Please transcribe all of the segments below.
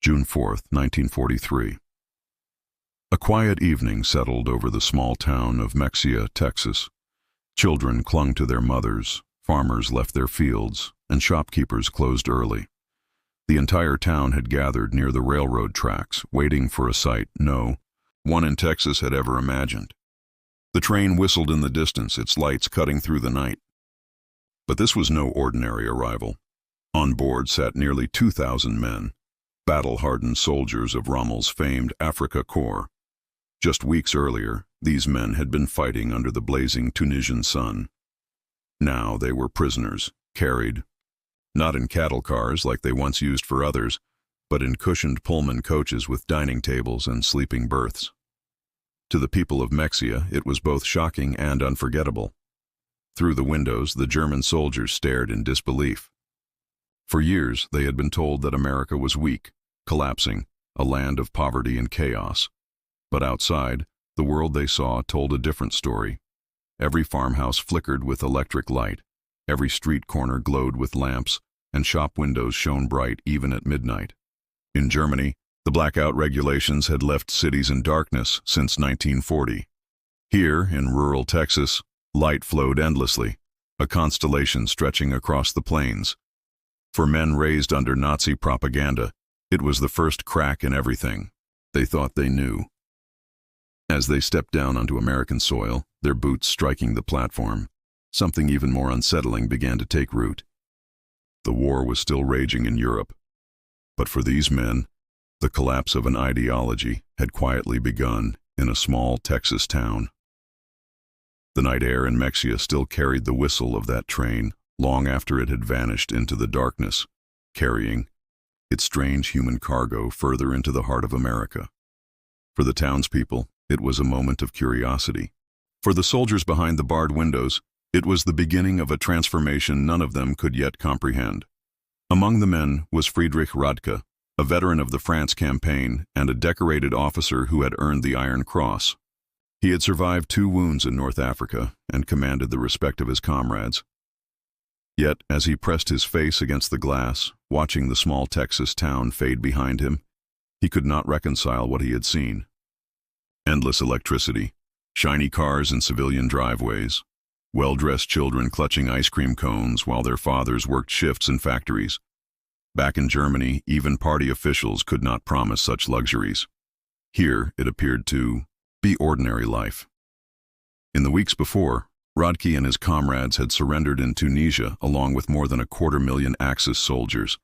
June 4, 1943. A quiet evening settled over the small town of Mexia, Texas. Children clung to their mothers, farmers left their fields, and shopkeepers closed early. The entire town had gathered near the railroad tracks, waiting for a sight no one in Texas had ever imagined. The train whistled in the distance, its lights cutting through the night. But this was no ordinary arrival. On board sat nearly 2,000 men, battle-hardened soldiers of Rommel's famed Afrika Korps. Just weeks earlier, these men had been fighting under the blazing Tunisian sun. Now they were prisoners, carried, not in cattle cars like they once used for others, but in cushioned Pullman coaches with dining tables and sleeping berths. To the people of Mexia, it was both shocking and unforgettable. Through the windows, the German soldiers stared in disbelief. For years, they had been told that America was weak, collapsing, a land of poverty and chaos. But outside, the world they saw told a different story. Every farmhouse flickered with electric light, every street corner glowed with lamps, and shop windows shone bright even at midnight. In Germany, the blackout regulations had left cities in darkness since 1940. Here, in rural Texas, light flowed endlessly, a constellation stretching across the plains. For men raised under Nazi propaganda, it was the first crack in everything. They thought they knew. As they stepped down onto American soil, their boots striking the platform, something even more unsettling began to take root. The war was still raging in Europe. But for these men, the collapse of an ideology had quietly begun in a small Texas town. The night air in Mexia still carried the whistle of that train long after it had vanished into the darkness, carrying its strange human cargo further into the heart of America. For the townspeople, it was a moment of curiosity. For the soldiers behind the barred windows, it was the beginning of a transformation none of them could yet comprehend. Among the men was Friedrich Radke, a veteran of the France campaign and a decorated officer who had earned the Iron Cross. He had survived 2 wounds in North Africa and commanded the respect of his comrades. Yet, as he pressed his face against the glass, watching the small Texas town fade behind him, he could not reconcile what he had seen. Endless electricity, shiny cars in civilian driveways, well-dressed children clutching ice cream cones while their fathers worked shifts in factories. Back in Germany, even party officials could not promise such luxuries. Here, it appeared to be ordinary life. In the weeks before, Radke and his comrades had surrendered in Tunisia along with more than 250,000 Axis soldiers.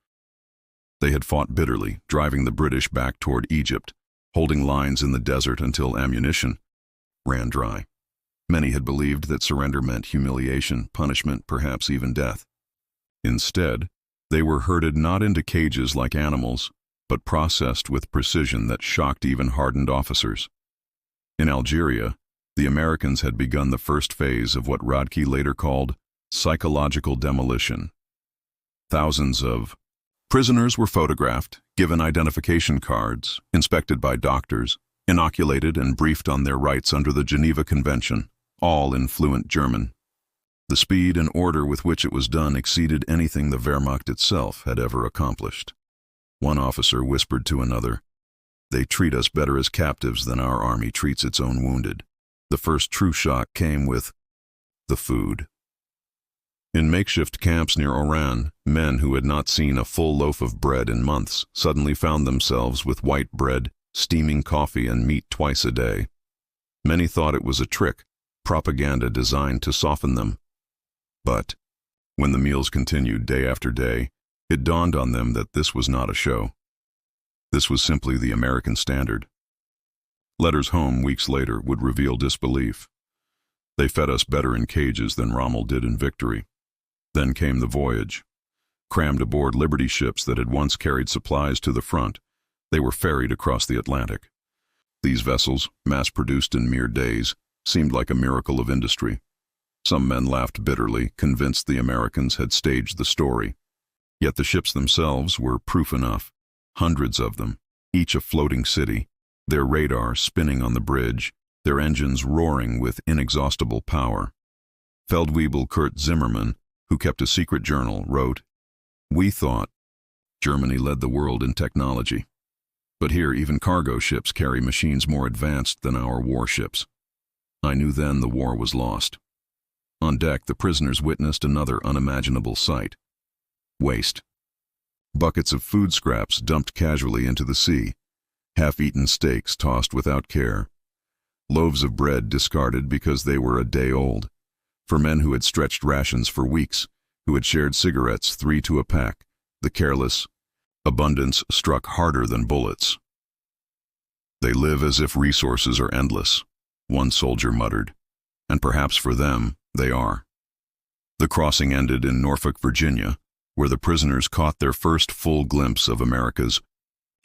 They had fought bitterly, driving the British back toward Egypt, holding lines in the desert until ammunition ran dry. Many had believed that surrender meant humiliation, punishment, perhaps even death. Instead, they were herded not into cages like animals, but processed with precision that shocked even hardened officers. In Algeria, the Americans had begun the first phase of what Radke later called psychological demolition. Thousands of prisoners were photographed, given identification cards, inspected by doctors, inoculated and briefed on their rights under the Geneva Convention, all in fluent German. The speed and order with which it was done exceeded anything the Wehrmacht itself had ever accomplished. One officer whispered to another, "They treat us better as captives than our army treats its own wounded." The first true shock came with the food. In makeshift camps near Oran, men who had not seen a full loaf of bread in months suddenly found themselves with white bread, steaming coffee, and meat twice a day. Many thought it was a trick, propaganda designed to soften them. But when the meals continued day after day, it dawned on them that this was not a show. This was simply the American standard. Letters home weeks later would reveal disbelief. They fed us better in cages than Rommel did in victory. Then came the voyage. Crammed aboard Liberty ships that had once carried supplies to the front, they were ferried across the Atlantic. These vessels, mass-produced in mere days, seemed like a miracle of industry. Some men laughed bitterly, convinced the Americans had staged the story. Yet the ships themselves were proof enough. Hundreds of them, each a floating city, their radar spinning on the bridge, their engines roaring with inexhaustible power. Feldwebel Kurt Zimmermann, who kept a secret journal, wrote, "We thought Germany led the world in technology. But here, even cargo ships carry machines more advanced than our warships. I knew then the war was lost. On deck, the prisoners witnessed another unimaginable sight. Waste. Buckets of food scraps dumped casually into the sea, half-eaten steaks tossed without care, loaves of bread discarded because they were a day old, for men who had stretched rations for weeks, who had shared cigarettes 3 to a pack. The careless abundance struck harder than bullets. They live as if resources are endless, one soldier muttered, and perhaps for them, they are. The crossing ended in Norfolk, Virginia, where the prisoners caught their first full glimpse of America's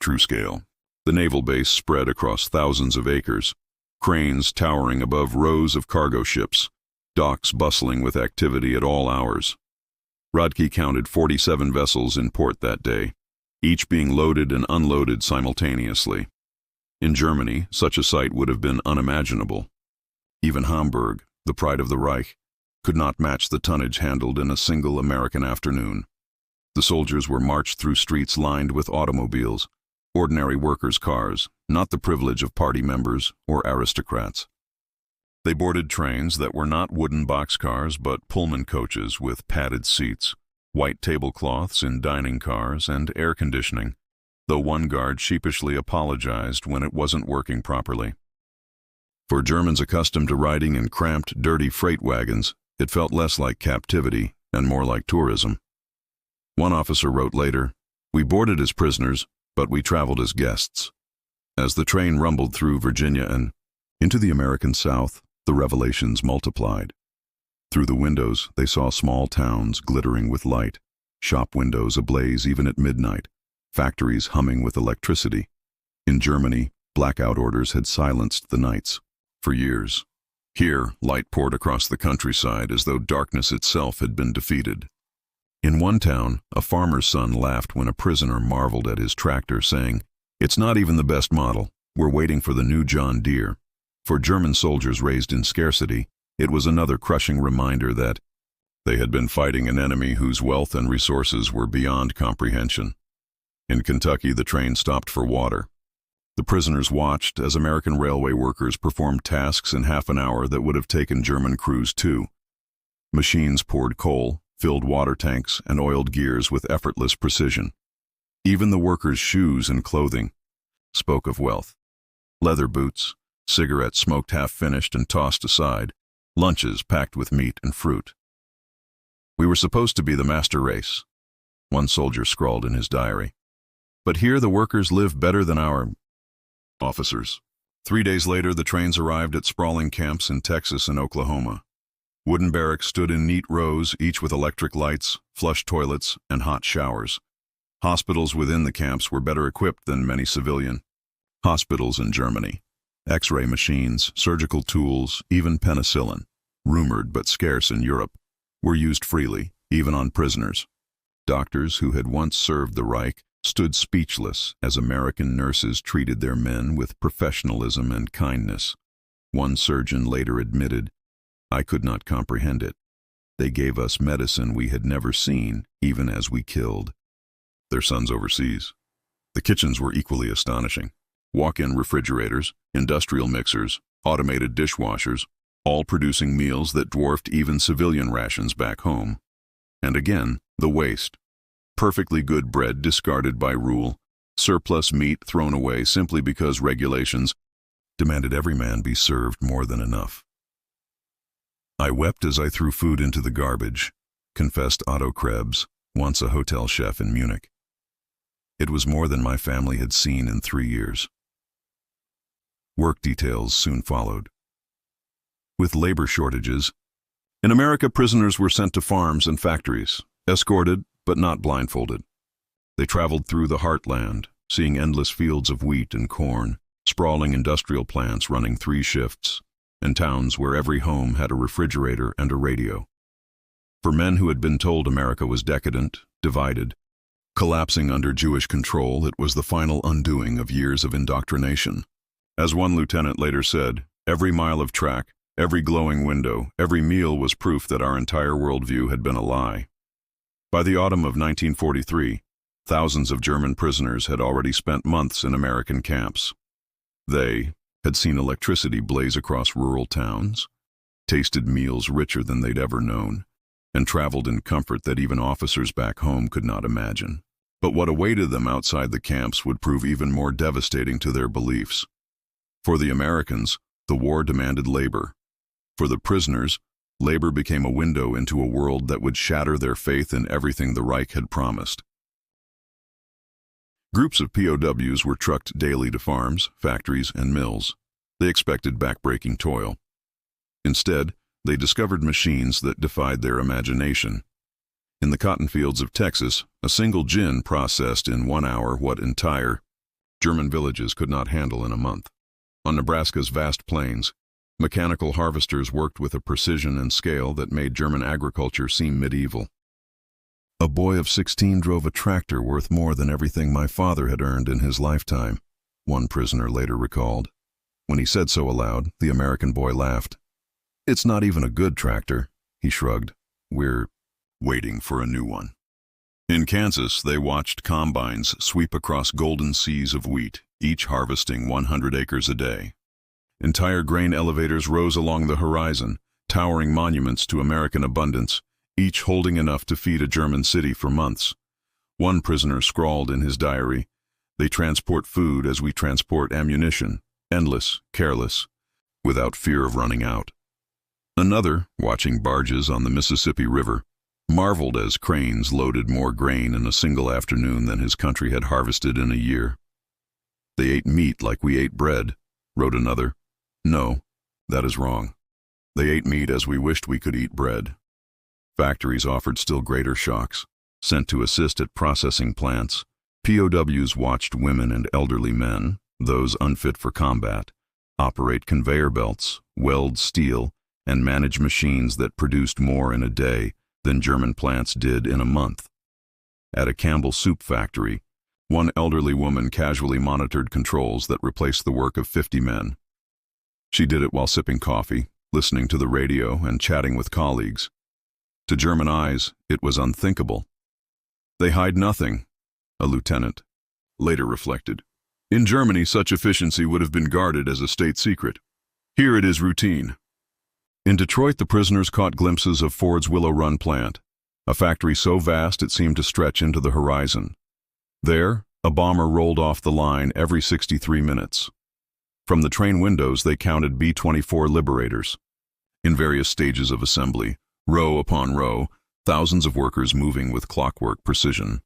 true scale. The naval base spread across thousands of acres, cranes towering above rows of cargo ships, docks bustling with activity at all hours. Rodkey counted 47 vessels in port that day, each being loaded and unloaded simultaneously. In Germany, such a sight would have been unimaginable. Even Hamburg, the pride of the Reich, could not match the tonnage handled in a single American afternoon. The soldiers were marched through streets lined with automobiles, ordinary workers' cars, not the privilege of party members or aristocrats. They boarded trains that were not wooden boxcars but Pullman coaches with padded seats, white tablecloths in dining cars, and air conditioning, though one guard sheepishly apologized when it wasn't working properly. For Germans accustomed to riding in cramped, dirty freight wagons, it felt less like captivity and more like tourism. One officer wrote later, "We boarded as prisoners, but we traveled as guests." As the train rumbled through Virginia and into the American South, the revelations multiplied. Through the windows, they saw small towns glittering with light, shop windows ablaze even at midnight, factories humming with electricity. In Germany, blackout orders had silenced the nights for years. Here, light poured across the countryside as though darkness itself had been defeated. In one town, a farmer's son laughed when a prisoner marveled at his tractor, saying, "It's not even the best model. We're waiting for the new John Deere." For German soldiers raised in scarcity, it was another crushing reminder that they had been fighting an enemy whose wealth and resources were beyond comprehension. In Kentucky, the train stopped for water. The prisoners watched as American railway workers performed tasks in half an hour that would have taken German crews 2. Machines poured coal, filled water tanks, and oiled gears with effortless precision. Even the workers' shoes and clothing spoke of wealth. Leather boots, cigarettes smoked half-finished and tossed aside, lunches packed with meat and fruit. "We were supposed to be the master race," one soldier scrawled in his diary. "But here the workers live better than our officers." 3 days later, the trains arrived at sprawling camps in Texas and Oklahoma. Wooden barracks stood in neat rows, each with electric lights, flush toilets, and hot showers. Hospitals within the camps were better equipped than many civilian hospitals in Germany. X-ray machines, surgical tools, even penicillin, rumored but scarce in Europe, were used freely, even on prisoners. Doctors who had once served the Reich stood speechless as American nurses treated their men with professionalism and kindness. One surgeon later admitted, "I could not comprehend it. They gave us medicine we had never seen, even as we killed." Their sons overseas. The kitchens were equally astonishing. Walk-in refrigerators, industrial mixers, automated dishwashers, all producing meals that dwarfed even civilian rations back home. And again, the waste. Perfectly good bread discarded by rule, surplus meat thrown away simply because regulations demanded every man be served more than enough. "I wept as I threw food into the garbage," confessed Otto Krebs, once a hotel chef in Munich. "It was more than my family had seen in 3 years." Work details soon followed. With labor shortages, in America prisoners were sent to farms and factories, escorted but not blindfolded. They traveled through the heartland, seeing endless fields of wheat and corn, sprawling industrial plants running 3 shifts, and towns where every home had a refrigerator and a radio. For men who had been told America was decadent, divided, collapsing under Jewish control, it was the final undoing of years of indoctrination. As one lieutenant later said, "Every mile of track, every glowing window, every meal was proof that our entire worldview had been a lie." By the autumn of 1943, Thousands of German prisoners had already spent months in American camps. They had seen electricity blaze across rural towns, tasted meals richer than they'd ever known, and traveled in comfort that even officers back home could not imagine. But what awaited them outside the camps would prove even more devastating to their beliefs. For the Americans, the war demanded labor. For the prisoners, labor became a window into a world that would shatter their faith in everything the Reich had promised. Groups of POWs were trucked daily to farms, factories, and mills. They expected backbreaking toil. Instead, they discovered machines that defied their imagination. In the cotton fields of Texas, a single gin processed in 1 hour what entire German villages could not handle in a month. On Nebraska's vast plains, mechanical harvesters worked with a precision and scale that made German agriculture seem medieval. A boy of 16 drove a tractor worth more than everything my father had earned in his lifetime, one prisoner later recalled. When he said so aloud, the American boy laughed. "It's not even a good tractor," he shrugged. "We're waiting for a new one." In Kansas, they watched combines sweep across golden seas of wheat, each harvesting 100 acres a day. Entire grain elevators rose along the horizon, towering monuments to American abundance, each holding enough to feed a German city for months. One prisoner scrawled in his diary, "They transport food as we transport ammunition, endless, careless, without fear of running out." Another, watching barges on the Mississippi River, marveled as cranes loaded more grain in a single afternoon than his country had harvested in a year. "They ate meat like we ate bread," wrote another. "No, that is wrong. They ate meat as we wished we could eat bread." Factories offered still greater shocks. Sent to assist at processing plants, POWs watched women and elderly men, those unfit for combat, operate conveyor belts, weld steel, and manage machines that produced more in a day than German plants did in a month. At a Campbell soup factory, one elderly woman casually monitored controls that replaced the work of 50 men. She did it while sipping coffee, listening to the radio, and chatting with colleagues. To German eyes, it was unthinkable. "They hide nothing," a lieutenant later reflected. "In Germany, such efficiency would have been guarded as a state secret. Here it is routine." In Detroit, the prisoners caught glimpses of Ford's Willow Run plant, a factory so vast it seemed to stretch into the horizon. There, a bomber rolled off the line every 63 minutes. From the train windows, they counted B-24 Liberators. In various stages of assembly, row upon row, thousands of workers moving with clockwork precision.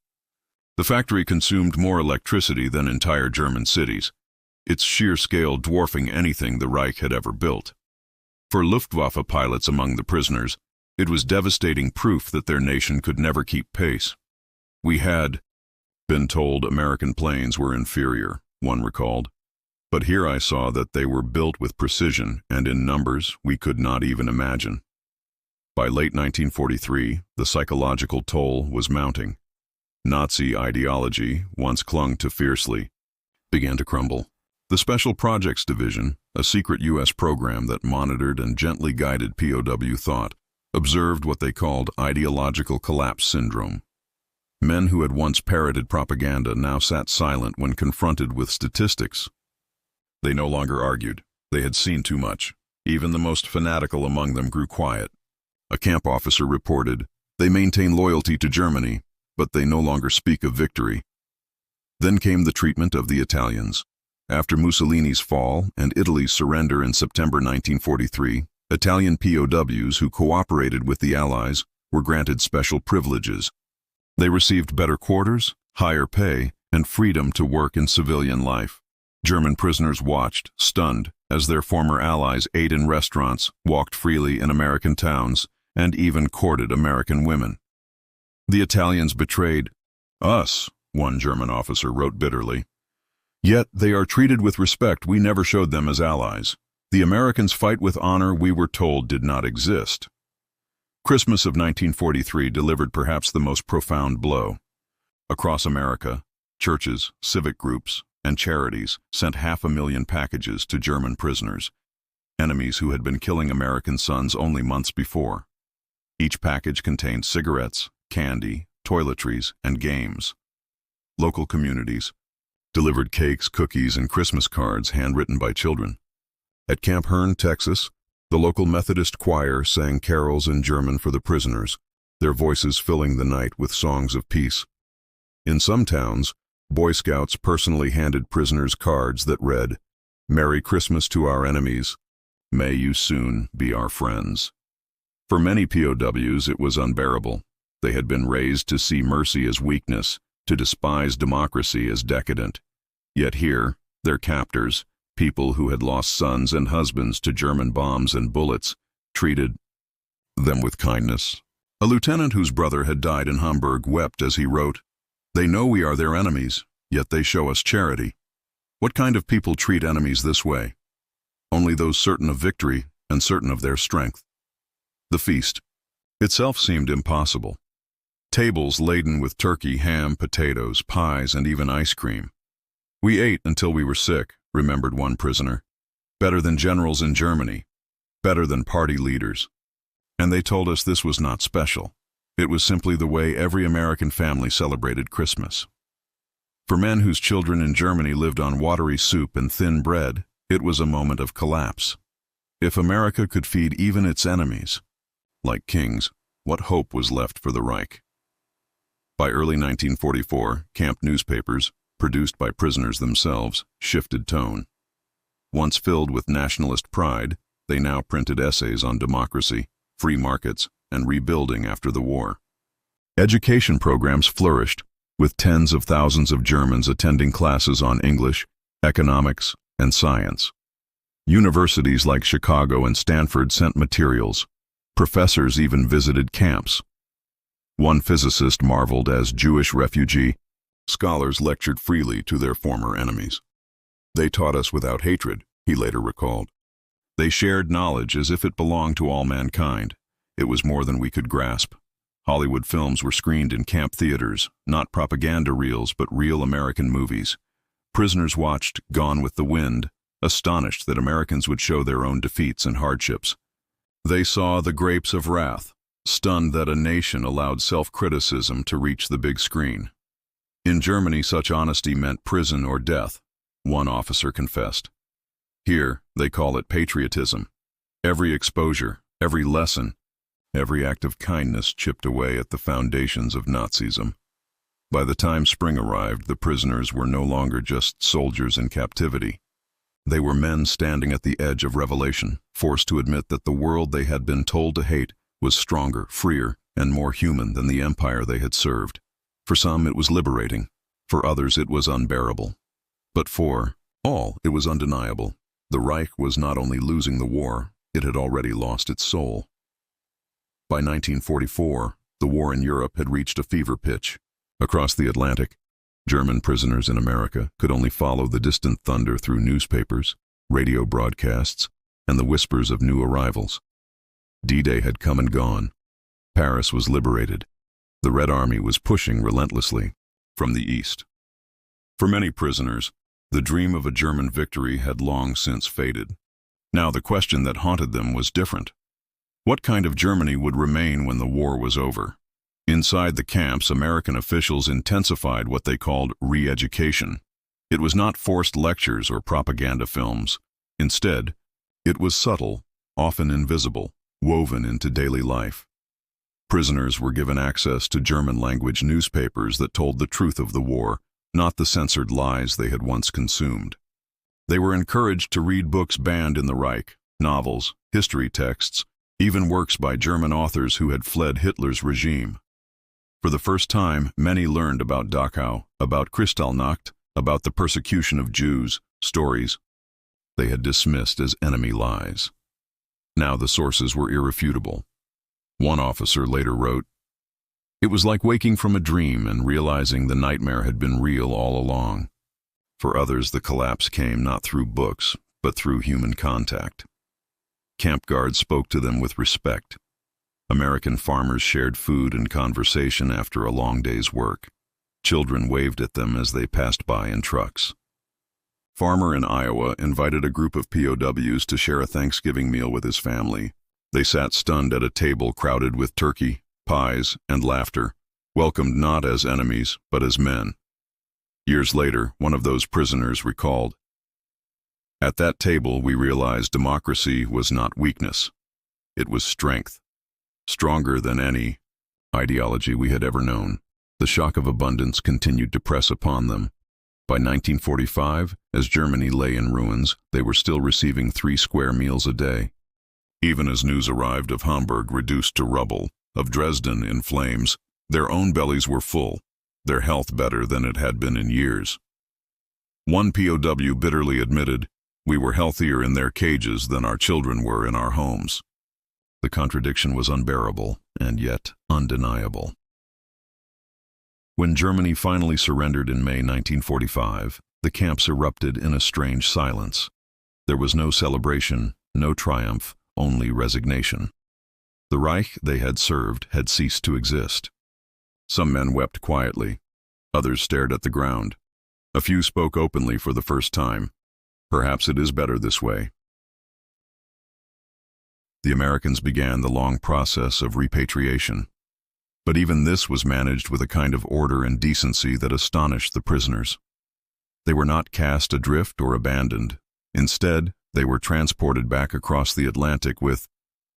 The factory consumed more electricity than entire German cities, its sheer scale dwarfing anything the Reich had ever built. For Luftwaffe pilots among the prisoners, it was devastating proof that their nation could never keep pace. "We had been told American planes were inferior," one recalled. "But here I saw that they were built with precision and in numbers we could not even imagine." By late 1943, the psychological toll was mounting. Nazi ideology, once clung to fiercely, began to crumble. The Special Projects Division, a secret U.S. program that monitored and gently guided POW thought, observed what they called ideological collapse syndrome. Men who had once parroted propaganda now sat silent when confronted with statistics. They no longer argued. They had seen too much. Even the most fanatical among them grew quiet. A camp officer reported, "They maintain loyalty to Germany, but they no longer speak of victory." Then came the treatment of the Italians. After Mussolini's fall and Italy's surrender in September 1943, Italian POWs who cooperated with the Allies were granted special privileges. They received better quarters, higher pay, and freedom to work in civilian life. German prisoners watched, stunned, as their former allies ate in restaurants, walked freely in American towns, and even courted American women. "The Italians betrayed us," one German officer wrote bitterly. "Yet they are treated with respect we never showed them as allies. The Americans fight with honor we were told did not exist." Christmas of 1943 delivered perhaps the most profound blow. Across America, churches, civic groups, and charities sent 500,000 packages to German prisoners, enemies who had been killing American sons only months before. Each package contained cigarettes, candy, toiletries, and games. local communities, delivered cakes, cookies, and Christmas cards handwritten by children. At Camp Hearn, Texas, the local Methodist choir sang carols in German for the prisoners, their voices filling the night with songs of peace. In some towns, Boy Scouts personally handed prisoners cards that read, "Merry Christmas to our enemies. May you soon be our friends." For many POWs, it was unbearable. They had been raised to see mercy as weakness, to despise democracy as decadent. Yet here, their captors, people who had lost sons and husbands to German bombs and bullets, treated them with kindness. A lieutenant whose brother had died in Hamburg wept as he wrote, "They know we are their enemies, yet they show us charity." What kind of people treat enemies this way? Only those certain of victory and certain of their strength. The feast itself seemed impossible. Tables laden with turkey, ham, potatoes, pies, and even ice cream. "We ate until we were sick," remembered one prisoner. "Better than generals in Germany, better than party leaders." And they told us this was not special. It was simply the way every American family celebrated Christmas. For men whose children in Germany lived on watery soup and thin bread, it was a moment of collapse. If America could feed even its enemies, like kings, what hope was left for the Reich? By early 1944, camp newspapers, produced by prisoners themselves, shifted tone. Once filled with nationalist pride, they now printed essays on democracy, free markets, and rebuilding after the war. Education programs flourished, with tens of thousands of Germans attending classes on English, economics, and science. Universities like Chicago and Stanford sent materials. Professors even visited camps. One physicist marveled as Jewish refugee scholars lectured freely to their former enemies. "They taught us without hatred," he later recalled. "They shared knowledge as if it belonged to all mankind. It was more than we could grasp." Hollywood films were screened in camp theaters, not propaganda reels, but real American movies. Prisoners watched Gone with the Wind, astonished that Americans would show their own defeats and hardships. They saw The Grapes of Wrath, stunned that a nation allowed self-criticism to reach the big screen. In Germany, such honesty meant prison or death, one officer confessed. Here, they call it patriotism. Every exposure, every lesson, every act of kindness chipped away at the foundations of Nazism. By the time spring arrived, the prisoners were no longer just soldiers in captivity. They were men standing at the edge of revelation, forced to admit that the world they had been told to hate was stronger, freer, and more human than the empire they had served. For some, it was liberating. For others, it was unbearable. But for all, it was undeniable. The Reich was not only losing the war, it had already lost its soul. By 1944, the war in Europe had reached a fever pitch. Across the Atlantic, German prisoners in America could only follow the distant thunder through newspapers, radio broadcasts, and the whispers of new arrivals. D-Day had come and gone. Paris was liberated. The Red Army was pushing relentlessly from the east. For many prisoners, the dream of a German victory had long since faded. Now the question that haunted them was different. What kind of Germany would remain when the war was over? Inside the camps, American officials intensified what they called re-education. It was not forced lectures or propaganda films. Instead, it was subtle, often invisible, woven into daily life. Prisoners were given access to German-language newspapers that told the truth of the war, not the censored lies they had once consumed. They were encouraged to read books banned in the Reich, novels, history texts, even works by German authors who had fled Hitler's regime. For the first time, many learned about Dachau, about Kristallnacht, about the persecution of Jews, stories they had dismissed as enemy lies. Now the sources were irrefutable. One officer later wrote, "It was like waking from a dream and realizing the nightmare had been real all along." For others, the collapse came not through books, but through human contact. Camp guards spoke to them with respect. American farmers shared food and conversation after a long day's work. Children waved at them as they passed by in trucks. Farmer in Iowa invited a group of POWs to share a Thanksgiving meal with his family. They sat stunned at a table crowded with turkey, pies, and laughter, welcomed not as enemies, but as men. Years later, one of those prisoners recalled, "At that table, we realized democracy was not weakness. It was strength, stronger than any ideology we had ever known." The shock of abundance continued to press upon them. By 1945, as Germany lay in ruins, they were still receiving 3 square meals a day. Even as news arrived of Hamburg reduced to rubble, of Dresden in flames, their own bellies were full, their health better than it had been in years. One POW bitterly admitted, "We were healthier in their cages than our children were in our homes." The contradiction was unbearable, and yet undeniable. When Germany finally surrendered in May 1945, the camps erupted in a strange silence. There was no celebration, no triumph, only resignation. The Reich they had served had ceased to exist. Some men wept quietly. Others stared at the ground. A few spoke openly for the first time. Perhaps it is better this way. The Americans began the long process of repatriation. But even this was managed with a kind of order and decency that astonished the prisoners. They were not cast adrift or abandoned. Instead, they were transported back across the Atlantic with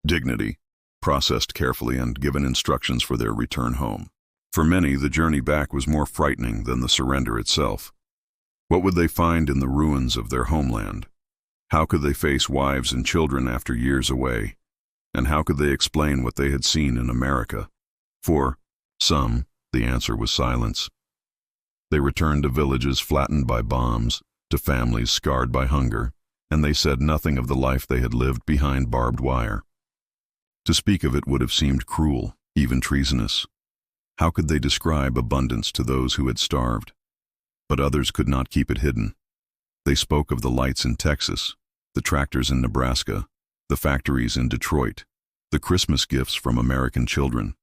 dignity, processed carefully and given instructions for their return home. For many, the journey back was more frightening than the surrender itself. What would they find in the ruins of their homeland? How could they face wives and children after years away? And how could they explain what they had seen in America? For some, the answer was silence. They returned to villages flattened by bombs, to families scarred by hunger, and they said nothing of the life they had lived behind barbed wire. To speak of it would have seemed cruel, even treasonous. How could they describe abundance to those who had starved? But others could not keep it hidden. They spoke of the lights in Texas, the tractors in Nebraska, the factories in Detroit, the Christmas gifts from American children.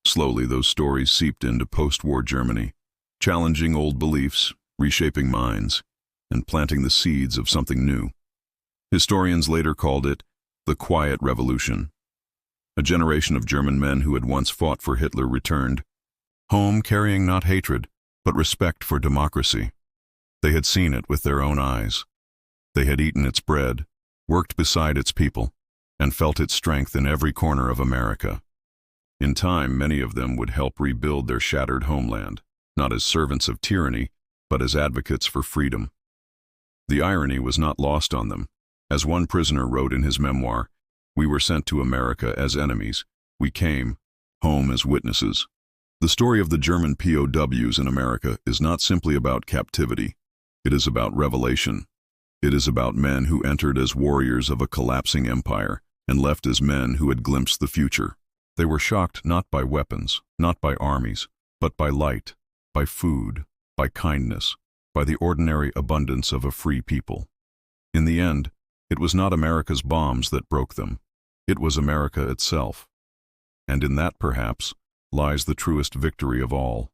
Slowly, those stories seeped into post-war Germany, challenging old beliefs, reshaping minds, and planting the seeds of something new. Historians later called it the Quiet Revolution. A generation of German men who had once fought for Hitler returned, home carrying not hatred, but respect for democracy. They had seen it with their own eyes. They had eaten its bread, worked beside its people, and felt its strength in every corner of America. In time, many of them would help rebuild their shattered homeland, not as servants of tyranny, but as advocates for freedom. The irony was not lost on them. As one prisoner wrote in his memoir, "We were sent to America as enemies. We came home as witnesses." The story of the German POWs in America is not simply about captivity. It is about revelation. It is about men who entered as warriors of a collapsing empire and left as men who had glimpsed the future. They were shocked not by weapons, not by armies, but by light, by food, by kindness, by the ordinary abundance of a free people. In the end, it was not America's bombs that broke them. It was America itself. And in that, perhaps, lies the truest victory of all.